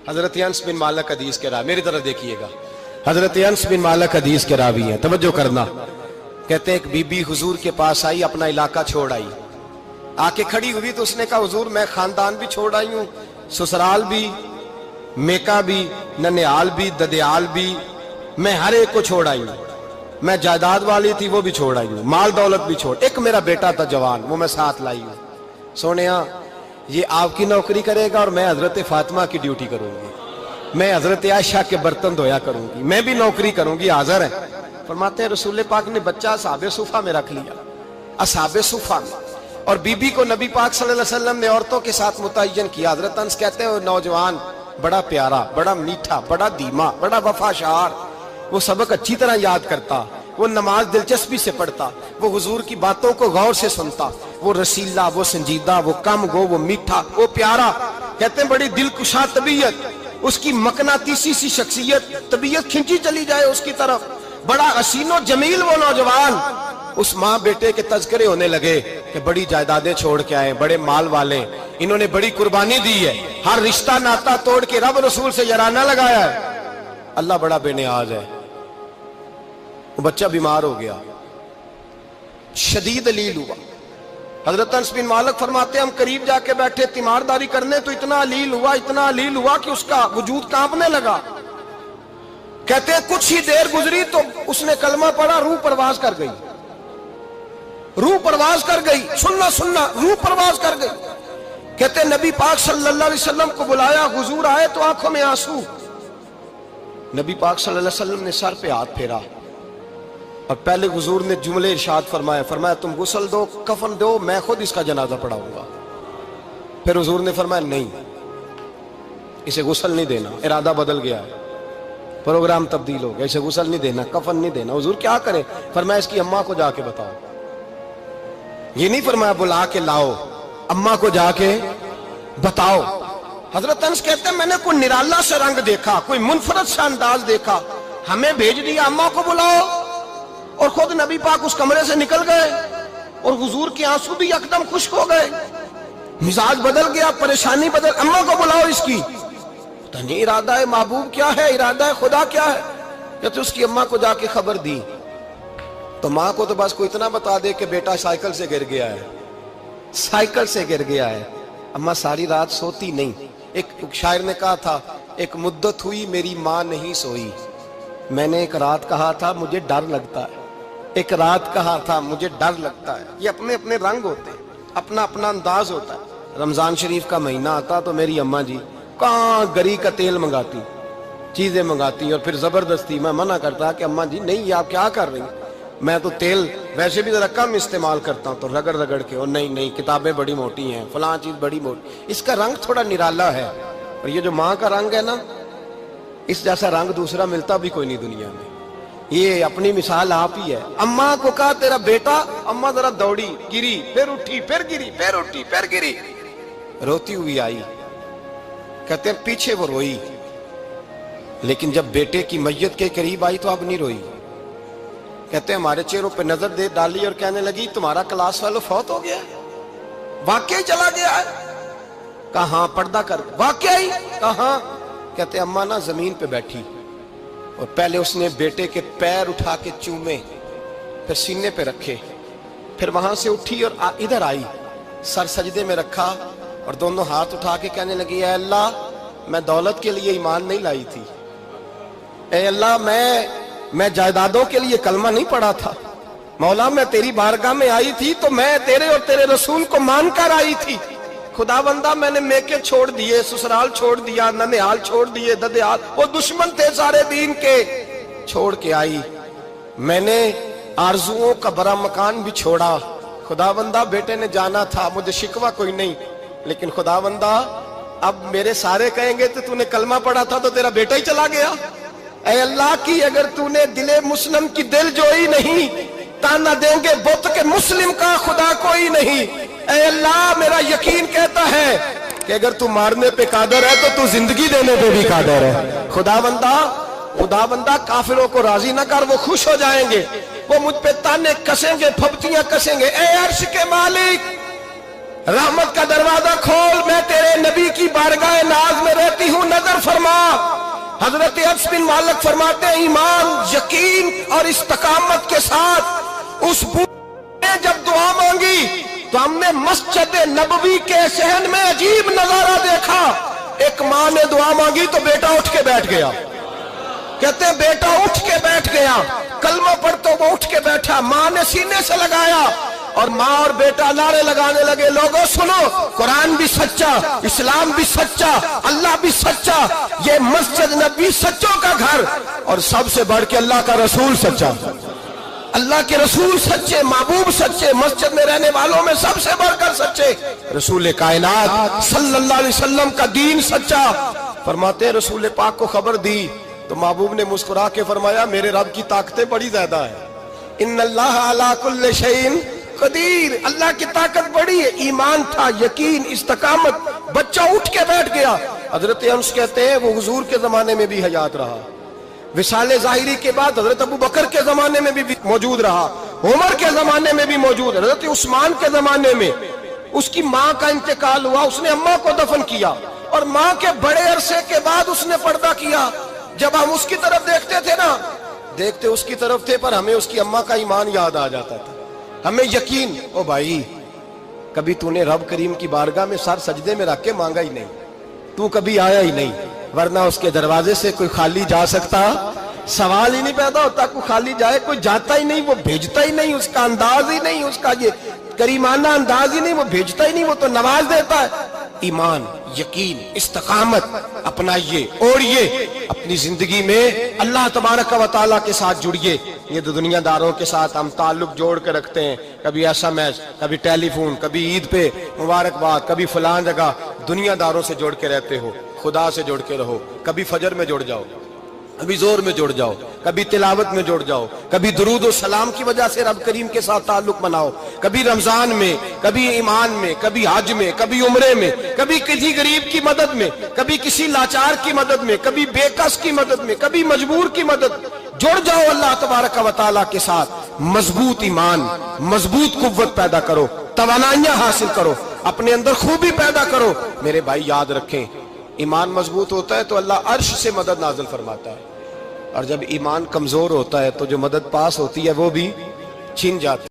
حضرت انس بن مالک حدیث کے راوی، میری طرف دیکھیے گا، حضرت انس بن مالک حدیث کے راوی ہیں، توجہ کرنا۔ کہتے ہیں ایک بی بی حضور کے پاس آئی، اپنا علاقہ چھوڑ آئی، آ کے کھڑی ہوئی تو اس نے کہا حضور میں خاندان بھی چھوڑ آئی ہوں، سسرال بھی، میکا بھی، ننیال بھی، ددیال بھی، میں ہر ایک کو چھوڑ آئی ہوں، میں جائیداد والی تھی وہ بھی چھوڑ آئی ہوں، مال دولت بھی چھوڑ، ایک میرا بیٹا تھا جوان وہ میں ساتھ لائی ہوں۔ سونیا یہ آپ کی نوکری کرے گا اور میں حضرت فاطمہ کی ڈیوٹی کروں گی، میں حضرت عائشہ کے برتن دھویا کروں گی، میں بھی نوکری کروں گی، حاضر ہے۔ فرماتے ہیں رسول پاک نے بچہ اصحاب صفہ میں رکھ لیا، اصحاب صفہ میں، اور بی بی کو نبی پاک صلی اللہ علیہ وسلم نے عورتوں کے ساتھ متعین کیا۔ حضرت انس کہتے ہیں وہ نوجوان بڑا پیارا، بڑا میٹھا، بڑا دھیما، بڑا وفاشار، وہ سبق اچھی طرح یاد کرتا، وہ نماز دلچسپی سے پڑھتا، وہ حضور کی باتوں کو غور سے سنتا، وہ رسیلا، وہ سنجیدہ، وہ کم گو، وہ میٹھا، وہ پیارا۔ کہتے ہیں بڑی دلکشا طبیعت، اس کی مقناطیسی سی شخصیت، طبیعت کھنچی چلی جائے اس کی طرف، بڑا حسین و جمیل وہ نوجوان۔ اس ماں بیٹے کے تذکرے ہونے لگے کہ بڑی جائیدادیں چھوڑ کے آئے، بڑے مال والے، انہوں نے بڑی قربانی دی ہے، ہر رشتہ ناتا توڑ کے رب رسول سے یارانہ لگایا ہے، اللہ بڑا بے نیاز ہے۔ وہ بچہ بیمار ہو گیا، شدید علیل ہوا۔ حضرت انس بن مالک فرماتے ہیں ہم قریب جا کے بیٹھے تیمارداری کرنے تو اتنا علیل ہوا کہ اس کا وجود کانپنے لگا۔ کہتے ہیں کچھ ہی دیر گزری تو اس نے کلمہ پڑھا، روح پرواز کر گئی، روح پرواز کر گئی، سننا روح پرواز کر گئی۔ کہتے ہیں نبی پاک صلی اللہ علیہ وسلم کو بلایا، حضور آئے تو آنکھوں میں آنسو۔ نبی پاک صلی اللہ علیہ وسلم نے سر پہ ہاتھ پھیرا اور پہلے حضور نے جملے ارشاد فرمایا تم غسل دو، کفن دو، میں خود اس کا جنازہ پڑھاؤں گا۔ پھر حضور نے فرمایا نہیں، اسے غسل نہیں دینا، ارادہ بدل گیا ہے، پروگرام تبدیل ہو گیا، اسے غسل نہیں دینا، کفن نہیں دینا۔ حضور کیا کرے؟ فرمایا اس کی اماں کو جا کے بتاؤ۔ یہ نہیں فرمایا بلا کے لاؤ، اماں کو جا کے بتاؤ۔ حضرت انس کہتے ہیں میں نے کوئی نرالا سے رنگ دیکھا، کوئی منفرد سا انداز دیکھا، ہمیں بھیج دیا اماں کو بلاؤ، اور خود نبی پاک اس کمرے سے نکل گئے، اور حضور کے آنسو بھی یکدم خشک ہو گئے، مزاج بدل گیا، پریشانی بدل، اماں کو بلاؤ اس کی۔ پتہ نہیں ارادہ ہے محبوب کیا ہے، ارادہ ہے خدا کیا ہے۔ کہتے اس کی اماں کو جا کے خبر دی تو ماں کو تو بس کوئی اتنا بتا دے کہ بیٹا سائیکل سے گر گیا ہے، سائیکل سے گر گیا ہے۔ اماں ساری رات سوتی نہیں۔ ایک شاعر نے کہا تھا ایک مدت ہوئی میری ماں نہیں سوئی، میں نے ایک رات کہا تھا مجھے ڈر لگتا ہے، ایک رات کہا تھا مجھے ڈر لگتا ہے۔ یہ اپنے اپنے رنگ ہوتے ہیں، اپنا اپنا انداز ہوتا ہے۔ رمضان شریف کا مہینہ آتا تو میری اماں جی کہاں گری کا تیل منگاتی، چیزیں منگاتی، اور پھر زبردستی میں منع کرتا کہ اماں جی نہیں یہ آپ کیا کر رہی ہیں، میں تو تیل ویسے بھی ذرا کم استعمال کرتا ہوں، تو رگڑ رگڑ کے، اور نہیں کتابیں بڑی موٹی ہیں، فلاں چیز بڑی موٹی، اس کا رنگ تھوڑا نرالا ہے۔ اور یہ جو ماں کا رنگ ہے نا، اس جیسا رنگ دوسرا ملتا بھی کوئی نہیں دنیا میں۔ یہ اپنی مثال آپ ہی ہے۔ اماں کو کہا تیرا بیٹا، اماں ذرا دوڑی، گری، پھر اٹھی، پھر گری، پھر اٹھی، پھر گری، روتی ہوئی آئی۔ کہتے ہیں پیچھے وہ روئی، لیکن جب بیٹے کی میت کے قریب آئی تو اب نہیں روئی۔ کہتے ہیں ہمارے چہروں پہ نظر دے ڈالی اور کہنے لگی تمہارا کلاس فیلو فوت ہو گیا ہے، واقعی چلا گیا ہے؟ کہاں پردہ کر، واقعی کہاں؟ کہتے ہیں اماں نا زمین پہ بیٹھی، اور پہلے اس نے بیٹے کے پیر اٹھا کے چومے، پھر سینے پہ رکھے، پھر وہاں سے اٹھی اور ادھر آئی، سر سجدے میں رکھا اور دونوں ہاتھ اٹھا کے کہنے لگی اے اللہ میں دولت کے لیے ایمان نہیں لائی تھی، اے اللہ میں جائیدادوں کے لیے کلمہ نہیں پڑھا تھا، مولا میں تیری بارگاہ میں آئی تھی تو میں تیرے اور تیرے رسول کو مان کر آئی تھی، خدا بندہ میں نے میکے چھوڑ دیے، سسرال چھوڑ دیا، ننیال چھوڑ دیے، ددیال، وہ دشمن تھے سارے دین کے، چھوڑ کے آئی، میں نے آرزوؤں کا بڑا مکان بھی چھوڑا، خدا بندہ بیٹے نے جانا تھا، مجھے شکوہ کوئی نہیں، لیکن خدا بندہ اب میرے سارے کہیں گے تو نے کلمہ پڑھا تھا تو تیرا بیٹا ہی چلا گیا، اے اللہ کی اگر تو نے دل مسلم کی دل جوئی نہیں، تانا دیں گے بت کے مسلم کا خدا کوئی نہیں، اے اللہ میرا یقین کہتا ہے کہ اگر تو مارنے پہ قادر ہے تو زندگی دینے پہ بھی قادر ہے، خدا بندہ کافروں کو راضی نہ کر، وہ خوش ہو جائیں گے، وہ مجھ پہ تانے کسیں گے، پھپتیاں کسیں گے، اے عرش کے مالک رحمت کا دروازہ کھول، میں تیرے نبی کی بارگاہ ناز میں رہتی ہوں، نظر فرما۔ حضرت انس بن مالک فرماتے ہیں ایمان، یقین اور استقامت کے ساتھ اس بوڑھے نے جب دعا مانگی تو ہم نے مسجد نبوی کے صحن میں عجیب نظارہ دیکھا۔ ایک ماں نے دعا مانگی تو بیٹا اٹھ کے بیٹھ گیا، کہتے ہیں بیٹا اٹھ کے بیٹھ گیا، کلمہ پڑھ تو وہ اٹھ کے بیٹھا، ماں نے سینے سے لگایا اور ماں اور بیٹا نعرے لگانے لگے، لوگوں سنو، قرآن بھی سچا، اسلام بھی سچا، اللہ بھی سچا، یہ مسجد نبی سچوں کا گھر، اور سب سے بڑھ کے اللہ کا رسول سچا، اللہ کے رسول سچے، محبوب سچے، مسجد میں رہنے والوں میں سب سے بڑھ کر سچے، رسول کائنات صلی اللہ علیہ وسلم کا دین سچا۔ فرماتے ہیں رسول پاک کو خبر دی تو محبوب نے مسکرا کے فرمایا میرے رب کی طاقتیں بڑی زیادہ ہیں، ان اللہ علی کل شیء قدیر، اللہ کی طاقت بڑی ہے۔ ایمان تھا، یقین، استقامت، بچہ اٹھ کے بیٹھ گیا۔ حضرت انس کہتے ہیں وہ حضور کے زمانے میں بھی حیات رہا، وصال ظاہری کے بعد حضرت ابو بکر کے زمانے میں بھی موجود رہا، عمر کے زمانے میں بھی موجود، حضرت عثمان کے زمانے میں اس کی ماں کا انتقال ہوا، اس نے اماں کو دفن کیا، اور ماں کے بڑے عرصے کے بعد اس نے پردہ کیا۔ جب ہم اس کی طرف دیکھتے تھے نا، دیکھتے اس کی طرف تھے پر ہمیں اس کی اماں کا ایمان یاد آ جاتا تھا، ہمیں یقین، او بھائی کبھی تو نے رب کریم کی بارگاہ میں سر سجدے میں رکھ کے مانگا ہی نہیں، تو کبھی آیا ہی نہیں، ورنہ اس کے دروازے سے کوئی خالی جا سکتا، سوال ہی نہیں پیدا ہوتا کوئی خالی جائے، کوئی جاتا ہی نہیں، وہ بھیجتا ہی نہیں، اس کا انداز ہی نہیں، اس کا یہ کریمانہ انداز ہی نہیں، وہ بھیجتا ہی نہیں، وہ تو نواز دیتا ہے۔ ایمان، یقین، استقامت اپنائیے، اوڑھیے، اپنی زندگی میں اللہ تبارک و تعالیٰ کے ساتھ جڑیے۔ یہ دنیا داروں کے ساتھ ہم تعلق جوڑ کے رکھتے ہیں، کبھی ایس ایم ایس، کبھی ٹیلی فون، کبھی عید پہ مبارکباد، کبھی فلان جگہ، دنیا داروں سے جوڑ کے رہتے ہو، خدا سے جوڑ کے رہو، کبھی فجر میں جڑ جاؤ، کبھی زور میں جڑ جاؤ، کبھی تلاوت میں جڑ جاؤ، کبھی درود و سلام کی وجہ سے رب کریم کے ساتھ تعلق بناؤ، کبھی رمضان میں، کبھی ایمان میں، کبھی حج میں، کبھی عمرے میں، کبھی کسی غریب کی مدد میں، کبھی کسی لاچار کی مدد میں، کبھی بے کس کی مدد میں، کبھی مجبور کی مدد میں، جڑ جاؤ اللہ تبارک و تعالیٰ کے ساتھ، مضبوط ایمان، مضبوط قوت پیدا کرو، توانائیاں حاصل کرو، اپنے اندر خوبی پیدا کرو۔ میرے بھائی یاد رکھیں، ایمان مضبوط ہوتا ہے تو اللہ عرش سے مدد نازل فرماتا ہے، اور جب ایمان کمزور ہوتا ہے تو جو مدد پاس ہوتی ہے وہ بھی چھن جاتی ہے۔